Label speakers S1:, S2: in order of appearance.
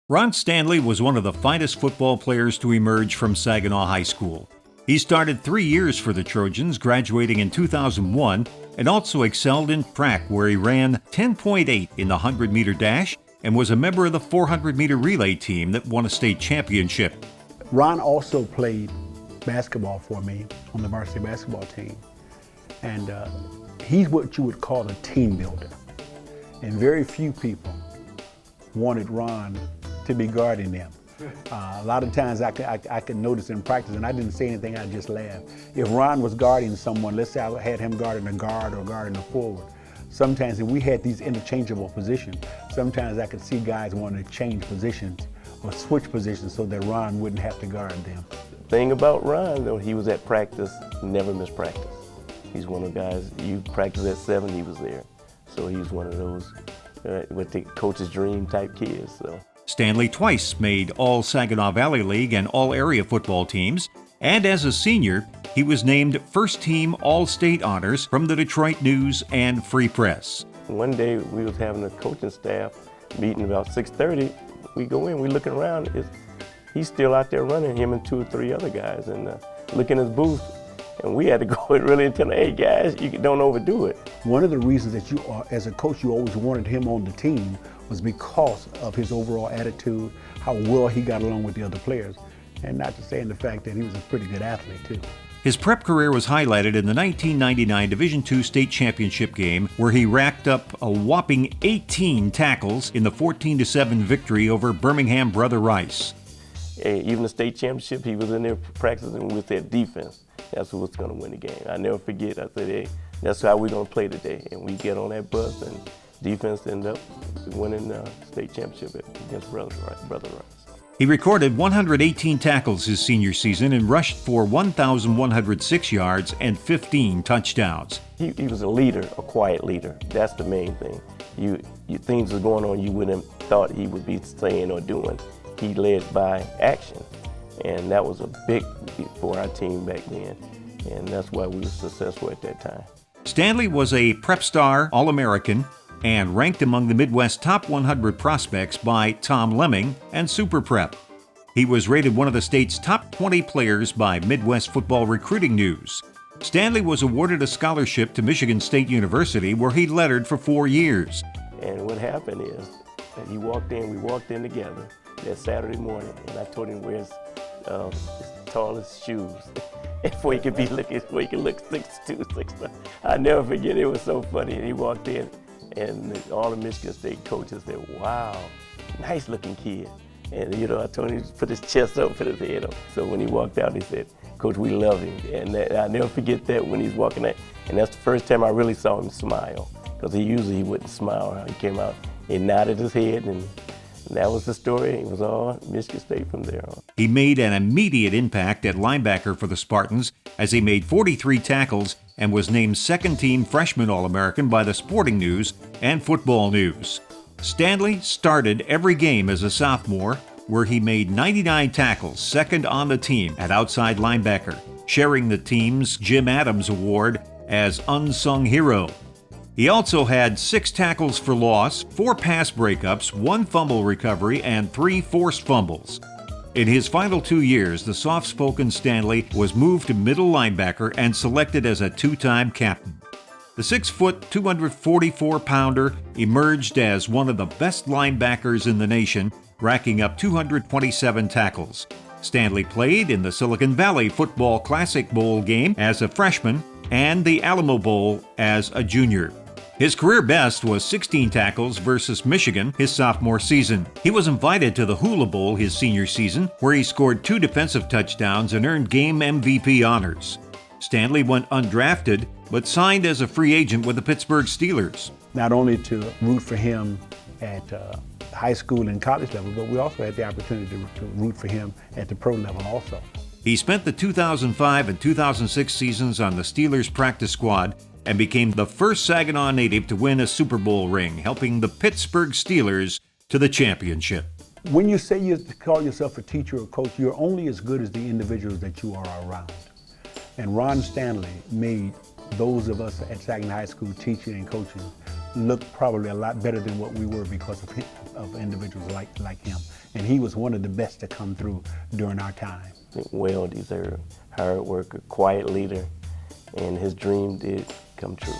S1: Ron Stanley was one of the finest football players to emerge from Saginaw High School. He started 3 years for the Trojans, graduating in 2001, and also excelled in track where he ran 10.8 in the 100-meter dash and was a member of the 400-meter relay team that won a state championship.
S2: Ron also played basketball for me on the varsity basketball team. And he's what you would call a team builder. And very few people wanted Ron to be guarding them. A lot of times I could notice in practice, and I didn't say anything, I just laughed. If Ron was guarding someone, let's say I had him guarding a guard or guarding a forward, sometimes if we had these interchangeable positions, sometimes I could see guys wanting to change positions or switch positions so that Ron wouldn't have to guard them.
S3: The thing about Ron, though, he was at practice, never missed practice. He's one of the guys, you practice at 7, he was there. So he was one of those what the coach's dream type kids. So.
S1: Stanley twice made all Saginaw Valley League and all area football teams, and as a senior, he was named first team All-State honors from the Detroit News and Free Press.
S3: One day we was having a coaching staff meeting about 6:30. We go in, we looking around, he's still out there running, him and 2 or 3 other guys, and look in his booth. And we had to go and really tell him, hey guys, you don't overdo it.
S2: One of the reasons that you are, as a coach, you always wanted him on the team was because of his overall attitude, how well he got along with the other players. And not to say in the fact that he was a pretty good athlete too.
S1: His prep career was highlighted in the 1999 Division II state championship game, where he racked up a whopping 18 tackles in the 14-7 victory over Birmingham Brother Rice.
S3: Even the state championship, he was in there practicing with their defense. That's what's going to win the game. I never forget, I said, hey, that's how we're going to play today. And we get on that bus, and defense ended up winning the state championship against Brother Rice.
S1: He recorded 118 tackles his senior season and rushed for 1,106 yards and 15 touchdowns.
S3: He was a leader, a quiet leader. That's the main thing. Things are going on you wouldn't have thought he would be saying or doing. He led by action. And that was a big for our team back then, and that's why we were successful at that time.
S1: Stanley was a Prep Star All-American and ranked among the Midwest Top 100 prospects by Tom Lemming and Super Prep. He was rated one of the state's top 20 players by Midwest Football Recruiting News. Stanley was awarded a scholarship to Michigan State University, where he lettered for 4 years.
S3: And what happened is that we walked in together that Saturday morning, and I told him where his tallest shoes before he could look 6'2", 6'9". I never forget, it was so funny. And he walked in, and all the Michigan State coaches said, wow, nice looking kid. And I told him to put his chest up, put his head up. So when he walked out, he said, Coach, we love him. And I never forget that when he's walking out. And that's the first time I really saw him smile, because he usually wouldn't smile. He came out, he nodded his head, and that was the story. It was all Michigan State from there on.
S1: He made an immediate impact at linebacker for the Spartans as he made 43 tackles and was named second-team freshman All-American by the Sporting News and Football News. Stanley started every game as a sophomore, where he made 99 tackles, second on the team at outside linebacker, sharing the team's Jim Adams Award as Unsung Hero. He also had 6 tackles for loss, 4 pass breakups, 1 fumble recovery, and 3 forced fumbles. In his final 2 years, the soft-spoken Stanley was moved to middle linebacker and selected as a 2-time captain. The 6-foot, 244-pounder emerged as one of the best linebackers in the nation, racking up 227 tackles. Stanley played in the Silicon Valley Football Classic Bowl game as a freshman and the Alamo Bowl as a junior. His career best was 16 tackles versus Michigan his sophomore season. He was invited to the Hula Bowl his senior season, where he scored 2 defensive touchdowns and earned game MVP honors. Stanley went undrafted, but signed as a free agent with the Pittsburgh Steelers.
S2: Not only to root for him at high school and college level, but we also had the opportunity to root for him at the pro level also.
S1: He spent the 2005 and 2006 seasons on the Steelers practice squad and became the first Saginaw native to win a Super Bowl ring, helping the Pittsburgh Steelers to the championship.
S2: When you say you call yourself a teacher or coach, you're only as good as the individuals that you are around. And Ron Stanley made those of us at Saginaw High School teaching and coaching look probably a lot better than what we were because of individuals like him. and he was one of the best to come through during our time.
S3: Well deserved. Hard worker, quiet leader, and his dream did come true.